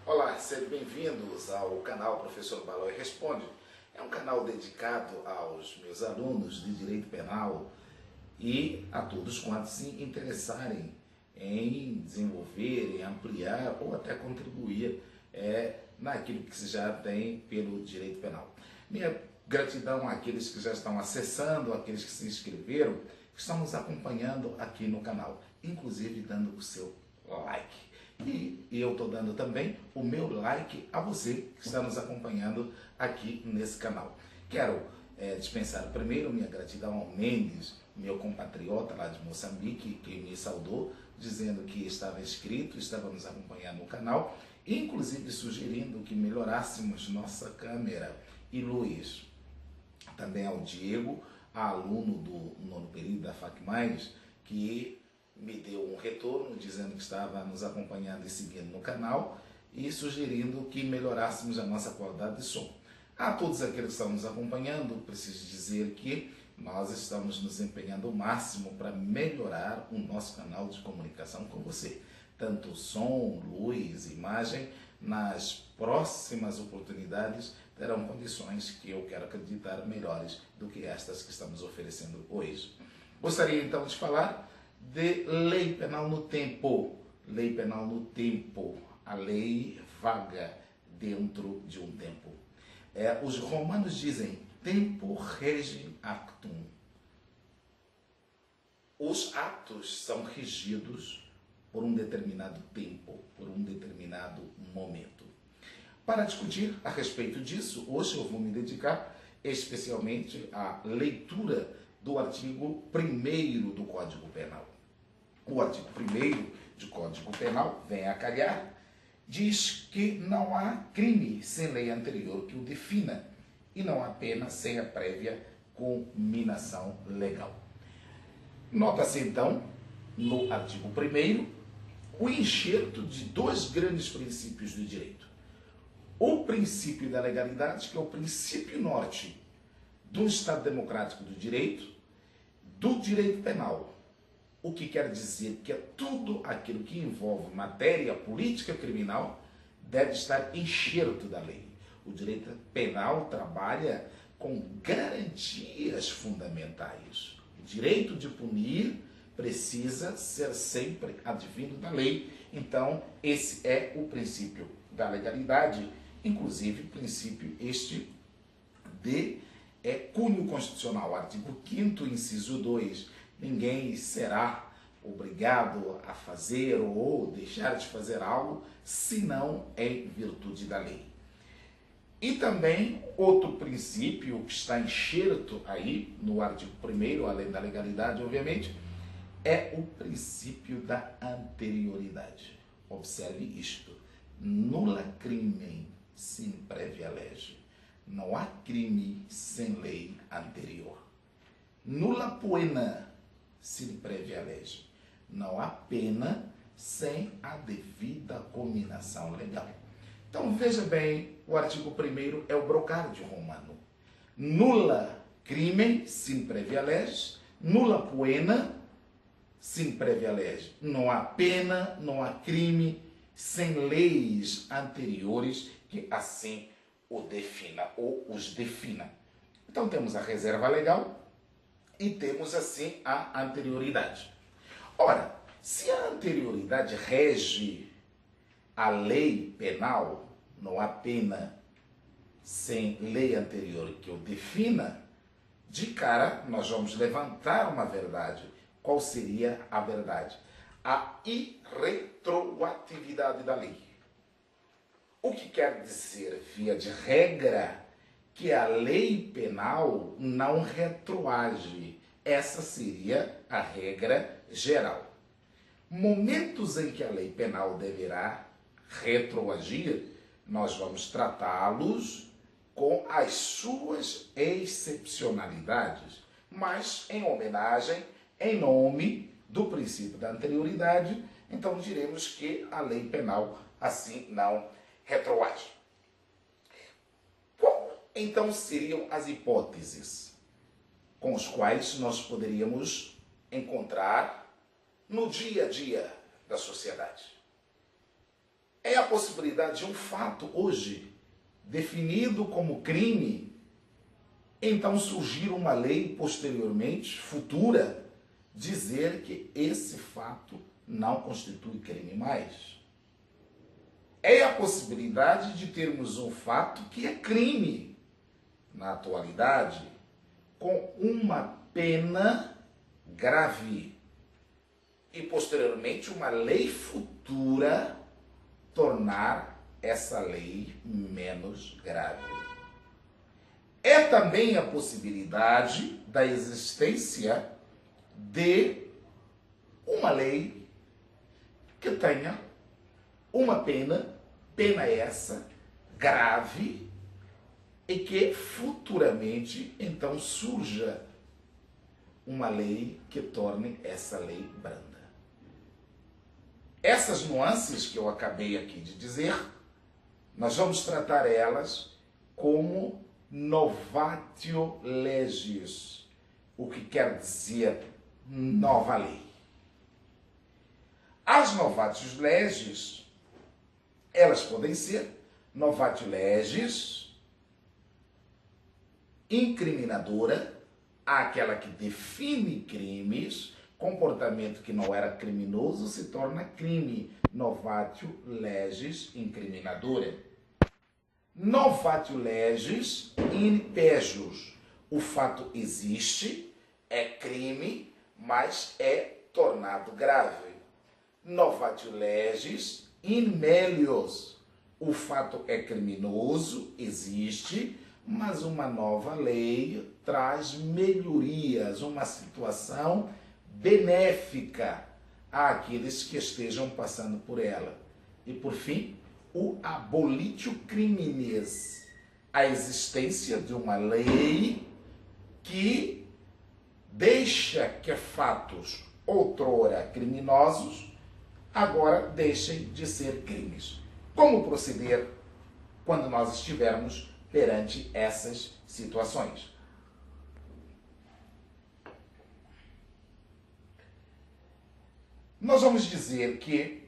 Olá, sejam bem-vindos ao canal Professor Balói Responde. É um canal dedicado aos meus alunos de Direito Penal e a todos quantos se interessarem em desenvolver, em ampliar ou até contribuir naquilo que se já tem pelo Direito Penal. Minha gratidão àqueles que já estão acessando, àqueles que se inscreveram, que estão nos acompanhando aqui no canal, inclusive dando o seu like. E eu estou dando também o meu like a você que está nos acompanhando aqui nesse canal. Quero dispensar primeiro minha gratidão ao Mendes, meu compatriota lá de Moçambique, que me saudou, dizendo que estava inscrito, estava nos acompanhando no canal, inclusive sugerindo que melhorássemos nossa câmera e luz. Também ao Diego, aluno do nono período da FAC+, que me deu um retorno dizendo que estava nos acompanhando e seguindo no canal e sugerindo que melhorássemos a nossa qualidade de som. A todos aqueles que estão nos acompanhando, preciso dizer que nós estamos nos empenhando ao máximo para melhorar o nosso canal de comunicação com você. Tanto som, luz, imagem, nas próximas oportunidades terão condições que eu quero acreditar melhores do que estas que estamos oferecendo hoje. Gostaria então de falar de lei penal no tempo. Lei penal no tempo, a lei vaga dentro de um tempo. Os romanos dizem, tempo rege actum. Os atos são regidos por um determinado tempo, por um determinado momento. Para discutir a respeito disso, hoje eu vou me dedicar especialmente à leitura do artigo 1º do Código Penal. O artigo 1º do Código Penal, vem a calhar, diz que não há crime sem lei anterior que o defina e não há pena sem a prévia cominação legal. Nota-se então, no artigo 1º, o enxerto de dois grandes princípios do direito. O princípio da legalidade, que é o princípio norte do Estado Democrático do direito penal, o que quer dizer que tudo aquilo que envolve matéria política criminal deve estar enxerto da lei. O direito penal trabalha com garantias fundamentais. O direito de punir precisa ser sempre advindo da lei. Então, esse é o princípio da legalidade, inclusive princípio este de cunho constitucional. Artigo 5º, inciso 2, ninguém será obrigado a fazer ou deixar de fazer algo, senão em virtude da lei. E também outro princípio que está enxerto aí no artigo 1º, além da legalidade, obviamente, é o princípio da anterioridade. Observe isto. Nulla crimen sin previa lege. Não há crime sem lei anterior. Nulla poena sin previa lege. Não há pena sem a devida cominação legal. Então veja bem, o artigo 1º é o brocádio romano. Nulla crimen sin previa lege, nulla poena sin previa lege. Não há pena, não há crime sem leis anteriores que assim o defina ou os defina. Então temos a reserva legal e temos assim a anterioridade. Ora, se a anterioridade rege a lei penal, não há pena sem lei anterior que o defina, de cara nós vamos levantar uma verdade. Qual seria a verdade? A irretroatividade da lei. O que quer dizer, via de regra, que a lei penal não retroage. Essa seria a regra geral. Momentos em que a lei penal deverá retroagir, nós vamos tratá-los com as suas excepcionalidades, mas em homenagem, em nome do princípio da anterioridade, então diremos que a lei penal assim não retroage. Qual então seriam as hipóteses com as quais nós poderíamos encontrar no dia a dia da sociedade? É a possibilidade de um fato hoje definido como crime, então surgir uma lei posteriormente, futura, dizer que esse fato não constitui crime mais. É a possibilidade de termos um fato que é crime na atualidade, com uma pena grave e posteriormente uma lei futura tornar essa lei menos grave. É também a possibilidade da existência de uma lei que tenha uma pena essa grave, e que futuramente então surja uma lei que torne essa lei branda. Essas nuances que eu acabei aqui de dizer, nós vamos tratar elas como novatio legis, o que quer dizer nova lei. As novatio legis, elas podem ser novatio legis incriminadora, aquela que define crimes, comportamento que não era criminoso se torna crime, novatio legis incriminadora. Novatio legis in pejus, o fato existe, é crime, mas é tornado grave. Novatio legis in melius, o fato é criminoso, existe, mas uma nova lei traz melhorias, uma situação benéfica àqueles que estejam passando por ela. E por fim, o abolitio criminis, a existência de uma lei que deixa que fatos outrora criminosos agora deixem de ser crimes. Como proceder quando nós estivermos perante essas situações? Nós vamos dizer que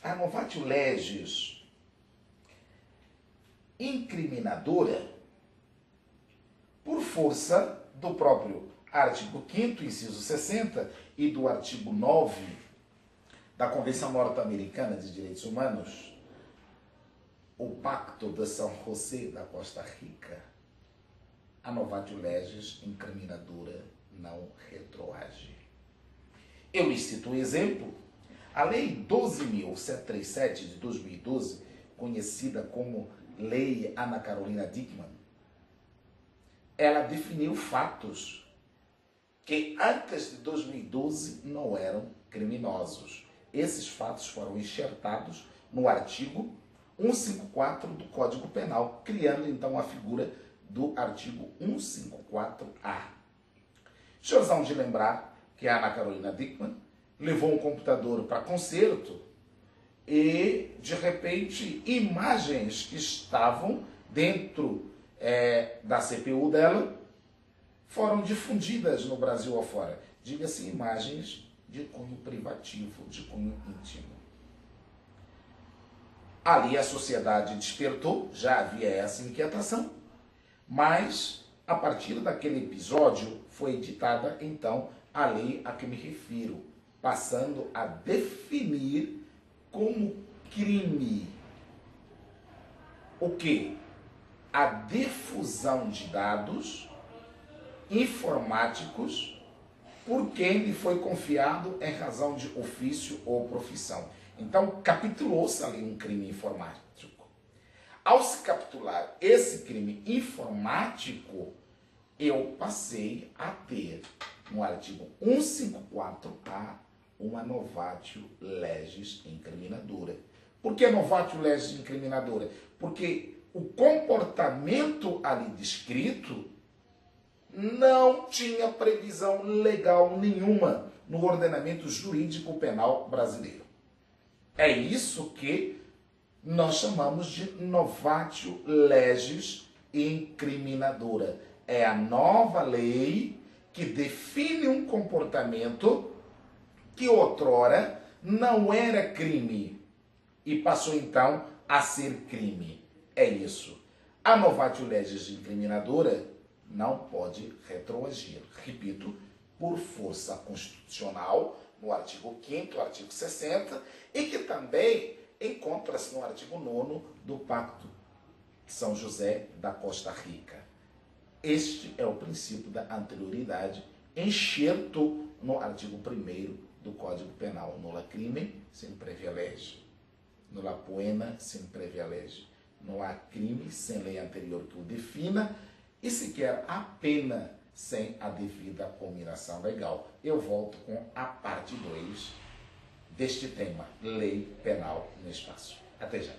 a novatio legis incriminadora, por força do próprio artigo 5º, inciso 60, e do artigo 9 da Convenção Norte-Americana de Direitos Humanos, o Pacto de São José da Costa Rica, a novatio legis incriminadora não retroage. Eu cito um exemplo, a Lei 12.737 de 2012, conhecida como Lei Ana Carolina Dickmann, ela definiu fatos que antes de 2012 não eram criminosos. Esses fatos foram enxertados no artigo 154 do Código Penal, criando então a figura do artigo 154A. Senhorzão de lembrar que a Ana Carolina Dickmann levou um computador para concerto e, de repente, imagens que estavam dentro da CPU dela foram difundidas no Brasil afora. Diga-se, imagens de cunho privativo, de cunho íntimo. Ali a sociedade despertou, já havia essa inquietação, mas a partir daquele episódio foi editada então a lei a que me refiro, passando a definir como crime o quê? A difusão de dados informáticos por quem lhe foi confiado em razão de ofício ou profissão. Então, capitulou-se ali um crime informático. Ao se capitular esse crime informático, eu passei a ter, no artigo 154A, uma novatio legis incriminadora. Por que novatio legis incriminadora? Porque o comportamento ali descrito não tinha previsão legal nenhuma no ordenamento jurídico penal brasileiro. É isso que nós chamamos de novatio legis incriminadora. É a nova lei que define um comportamento que outrora não era crime e passou então a ser crime. É isso. A novatio legis incriminadora não pode retroagir. Repito, por força constitucional, no artigo 5º, artigo 60, e que também encontra-se no artigo 9º do Pacto de São José da Costa Rica. Este é o princípio da anterioridade, enxerto no artigo 1º do Código Penal. Nulla crimen sin previa lege. Nulla poena sin previa lege. Não há crime sem lei anterior que o defina e sequer há pena sem a devida combinação legal. Eu volto com a parte 2 deste tema, lei penal no espaço. Até já.